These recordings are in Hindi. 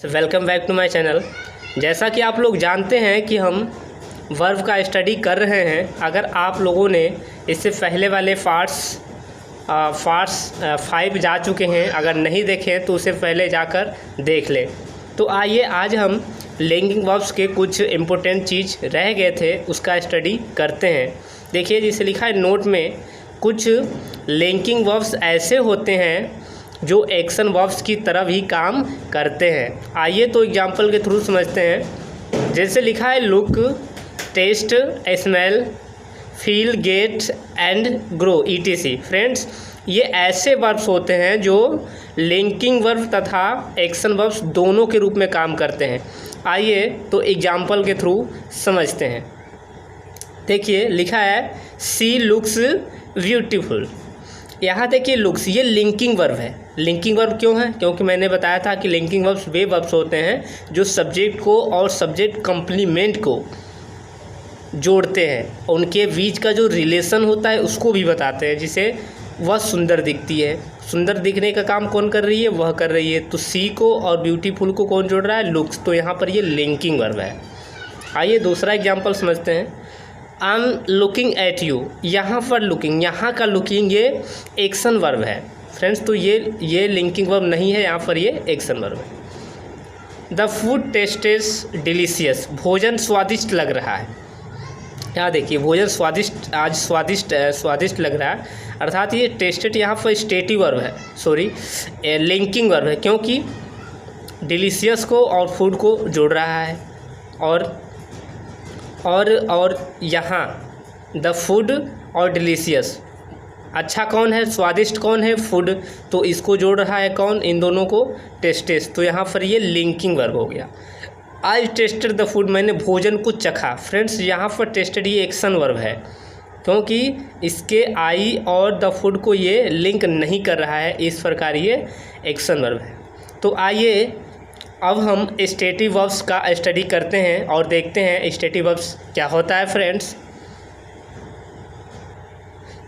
Welcome back to my channel. जैसा कि आप लोग जानते हैं कि हम वर्ब का स्टडी कर रहे हैं। अगर आप लोगों ने इससे पहले वाले पार्ट्स 5 जा चुके हैं, अगर नहीं देखें तो उसे पहले जाकर देख लें। तो आइए आज हम लिंकिंग वर्ब्स के कुछ इम्पोर्टेंट चीज़ रह गए थे उसका स्टडी करते हैं। देखिए जिसे लिखा है नोट में, कुछ लिंकिंग वर्ब्स ऐसे होते हैं जो एक्शन वर्ब्स की तरह भी काम करते हैं। आइए तो एग्जांपल के थ्रू समझते हैं। जैसे लिखा है look, taste, smell, feel, get and grow etc। Friends, ये ऐसे वर्ब्स होते हैं जो लिंकिंग वर्ब तथा एक्शन वर्ब्स दोनों के रूप में काम करते हैं। आइए तो एग्जांपल के थ्रू समझते हैं। देखिए लिखा है सी लुक्स ब्यूटीफुल। यहाँ देखिए लुक्स, ये लिंकिंग वर्ब है। लिंकिंग वर्ब क्यों है? क्योंकि मैंने बताया था कि लिंकिंग वर्ब्स वे वर्ब्स होते हैं जो सब्जेक्ट को और सब्जेक्ट कंप्लीमेंट को जोड़ते हैं। उनके बीच का जो रिलेशन होता है उसको भी बताते हैं, जिसे वह सुंदर दिखती है। सुंदर दिखने का काम कौन कर रही है? वह कर रही है। तो सी को और ब्यूटीफुल को कौन जोड़ रहा है? लुक्स। तो यहाँ पर ये लिंकिंग वर्ब है। आइए दूसरा एग्जाम्पल समझते हैं। I am looking at you. यहाँ पर लुकिंग, यहाँ का लुकिंग ये एक्शन वर्ब है फ्रेंड्स। तो ये लिंकिंग वर्ब नहीं है, यहाँ पर ये एक्शन वर्ब है। The food taste is delicious. भोजन स्वादिष्ट लग रहा है। यहाँ देखिए भोजन स्वादिष्ट, आज स्वादिष्ट लग रहा है, अर्थात ये टेस्टेड यहाँ पर स्टेटिव वर्ब है, लिंकिंग वर्ब है, क्योंकि डिलीशियस को और फूड को जोड़ रहा है। और यहाँ द फूड और डिलीशियस, अच्छा कौन है? स्वादिष्ट कौन है? फूड। तो इसको जोड़ रहा है कौन? इन दोनों को, टेस्टेस। तो यहाँ पर ये लिंकिंग वर्ब हो गया। आई टेस्टेड द फूड, मैंने भोजन को चखा। फ्रेंड्स, यहाँ पर टेस्टेड ये एक्शन वर्ब है, क्योंकि इसके आई और द फूड को ये लिंक नहीं कर रहा है, इस प्रकार ये एक्शन वर्ब है। तो आइए अब हम स्टेटिव वर्ब्स का स्टडी करते हैं और देखते हैं स्टेटिव वर्ब्स क्या होता है। फ्रेंड्स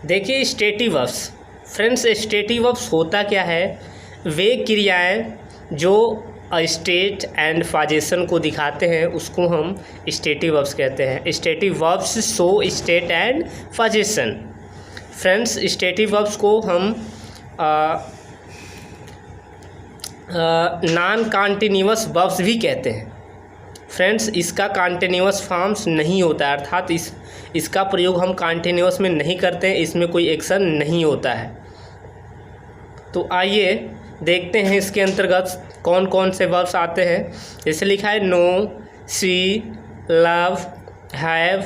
देखिए stative verbs, friends stative verbs होता क्या है? वे क्रियाएं जो स्टेट एंड पोजीशन को दिखाते हैं उसको हम स्टेटिव वर्ब्स कहते हैं। Stative verbs show state and position. Friends stative verbs को हम नॉन कॉन्टिन्यूअस वर्ब्स भी कहते हैं। फ्रेंड्स इसका कॉन्टिन्यूअस फॉर्म्स नहीं होता है, अर्थात इसका प्रयोग हम कॉन्टिन्यूअस में नहीं करते हैं, इसमें कोई एक्शन नहीं होता है। तो आइए देखते हैं इसके अंतर्गत कौन कौन से वर्ब्स आते हैं। जैसे लिखा है know, see, love, have,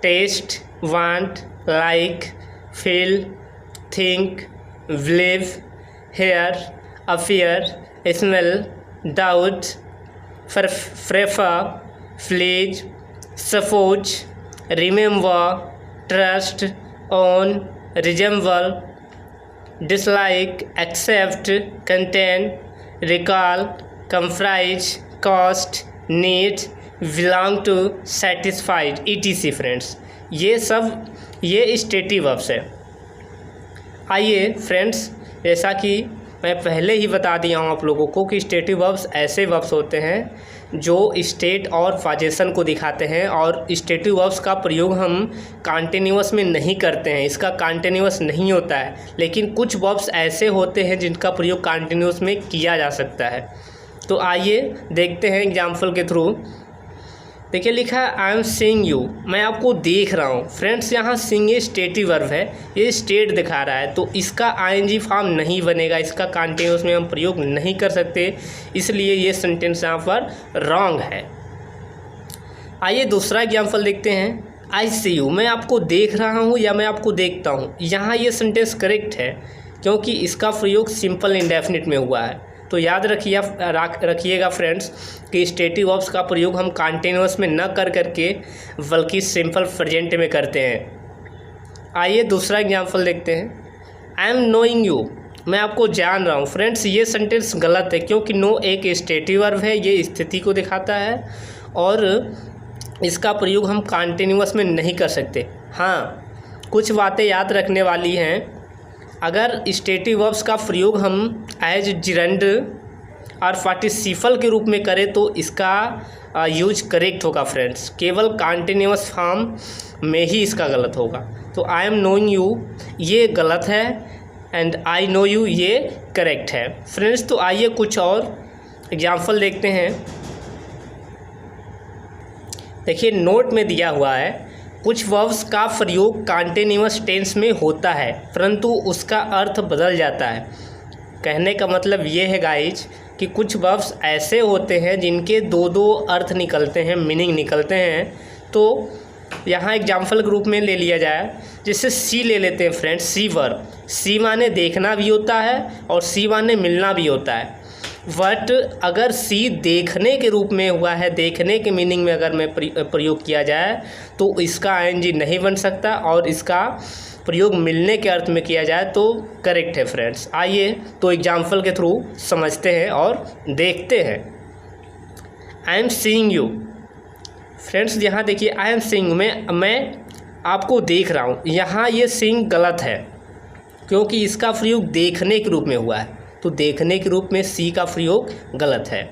taste, want, like, feel, think, believe, hear, appear, smell, doubt, prefer, please, suppose, remember, trust, own, resemble, dislike, accept, contain, recall, comprise, cost, need, belong to, satisfied etc। Friends ये स्टेटिव वर्ब्स है। आइए फ्रेंड्स, जैसा कि मैं पहले ही बता दिया हूँ आप लोगों को कि स्टेटिव वर्ब्स ऐसे वर्ब्स होते हैं जो स्टेट और पोजीशन को दिखाते हैं, और स्टेटिव वर्ब्स का प्रयोग हम कॉन्टिन्यूअस में नहीं करते हैं, इसका कॉन्टिन्यूअस नहीं होता है। लेकिन कुछ वर्ब्स ऐसे होते हैं जिनका प्रयोग कॉन्टिन्यूअस में किया जा सकता है। तो आइए देखते हैं एग्जाम्पल के थ्रू। देखिए लिखा है आई एम सीइंग यू, मैं आपको देख रहा हूँ। फ्रेंड्स यहाँ सीइंग ये स्टेटिव वर्ब है, ये स्टेट दिखा रहा है, तो इसका आईएनजी फॉर्म नहीं बनेगा, इसका कॉन्टिन्यूअस में हम प्रयोग नहीं कर सकते, इसलिए ये सेंटेंस यहाँ पर रॉन्ग है। आइए दूसरा एग्जाम्पल देखते हैं। आई सी यू, मैं आपको देख रहा हूँ या मैं आपको देखता हूँ। यहाँ ये सेंटेंस करेक्ट है, क्योंकि इसका प्रयोग सिंपल इंडेफिनिट में हुआ है। तो याद रखिएगा फ्रेंड्स कि स्टेटिव वर्ब्स का प्रयोग हम कॉन्टिन्यूअस में न करके बल्कि सिंपल प्रेजेंट में करते हैं। आइए दूसरा एग्जांपल देखते हैं। आई एम नोइंग यू, मैं आपको जान रहा हूँ। फ्रेंड्स ये सेंटेंस गलत है, क्योंकि नो एक स्टेटिव वर्ब है, ये स्थिति को दिखाता है और इसका प्रयोग हम कॉन्टिन्यूअस में नहीं कर सकते। हाँ, कुछ बातें याद रखने वाली हैं। अगर स्टेटिव वर्ब्स का प्रयोग हम एज जिरंड और पार्टिसिपल के रूप में करें तो इसका यूज करेक्ट होगा फ्रेंड्स। केवल कंटिन्यूअस फॉर्म में ही इसका गलत होगा। तो आई एम नोइंग यू ये गलत है एंड आई नो यू ये करेक्ट है फ्रेंड्स। तो आइए कुछ और एग्जाम्पल देखते हैं। देखिए नोट में दिया हुआ है कुछ वर्ब्स का प्रयोग कंटीन्यूअस टेंस में होता है परंतु उसका अर्थ बदल जाता है। कहने का मतलब ये है गाइज कि कुछ वर्ब्स ऐसे होते हैं जिनके दो दो अर्थ निकलते हैं, मीनिंग निकलते हैं। तो यहाँ एग्जाम्पल के रूप में ले लिया जाए, जैसे सी ले लेते हैं फ्रेंड्स। सी वर्ब, सी माने देखना भी होता है और सी माने मिलना भी होता है। बट अगर सी देखने के रूप में हुआ है, देखने के मीनिंग में अगर मैं प्रयोग किया जाए तो इसका आईएनजी नहीं बन सकता और इसका प्रयोग मिलने के अर्थ में किया जाए तो करेक्ट है फ्रेंड्स। आइए तो एग्जाम्पल के थ्रू समझते हैं और देखते हैं। I am seeing you friends, यहाँ देखिए आई एम सीइंग मैं आपको देख रहा हूँ। यहाँ ये सीइंग गलत है क्योंकि इसका प्रयोग देखने के रूप में हुआ है, तो देखने के रूप में सी का प्रयोग गलत है।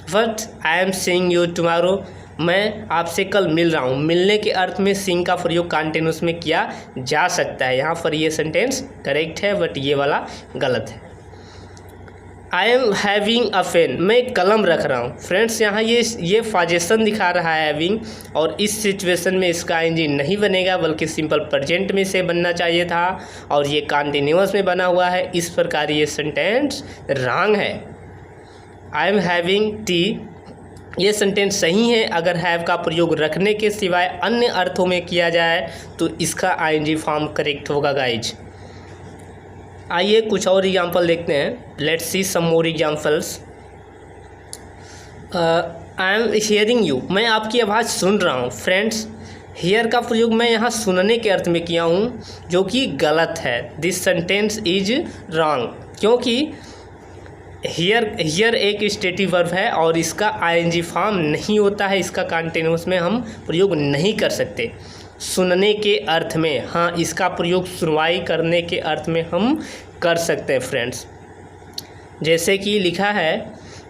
But I am seeing you tomorrow, मैं आपसे कल मिल रहा हूँ। मिलने के अर्थ में सीइंग का प्रयोग कंटिन्यूअस में किया जा सकता है। यहाँ पर ये सेंटेंस करेक्ट है बट ये वाला गलत है। I am having a pen, मैं कलम रख रहा हूँ। फ्रेंड्स यहाँ ये फाजेशन दिखा रहा है हैविंग, और इस सिचुएशन में इसका आईएनजी नहीं बनेगा बल्कि सिंपल प्रेजेंट में से बनना चाहिए था और ये कंटिन्यूअस में बना हुआ है। इस प्रकार ये सेंटेंस रॉन्ग है। आई एम हैविंग टी ये सेंटेंस सही है अगर हैव का प्रयोग रखने के सिवाय अन्य अर्थों में किया जाए तो इसका आईएनजी फॉर्म करेक्ट होगा गाइज। आइए कुछ और एग्जाम्पल देखते हैं। Let's see some more examples. I am hearing you, मैं आपकी आवाज़ सुन रहा हूँ। फ्रेंड्स हियर का प्रयोग मैं यहाँ सुनने के अर्थ में किया हूँ जो कि गलत है। दिस सेंटेंस इज रॉन्ग क्योंकि हियर एक स्टेटिव वर्ब है और इसका आईएनजी फॉर्म नहीं होता है। इसका कंटिन्यूअस में हम प्रयोग नहीं कर सकते। सुनने के अर्थ में हाँ, इसका प्रयोग सुनवाई करने के अर्थ में हम कर सकते हैं फ्रेंड्स। जैसे कि लिखा है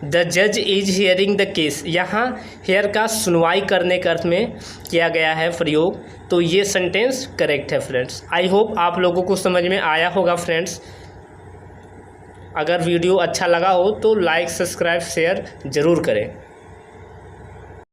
द जज इज हियरिंग द केस, यहाँ हियर का सुनवाई करने के अर्थ में किया गया है प्रयोग, तो ये सेंटेंस करेक्ट है फ्रेंड्स। आई होप आप लोगों को समझ में आया होगा फ्रेंड्स। अगर वीडियो अच्छा लगा हो तो लाइक सब्सक्राइब शेयर ज़रूर करें।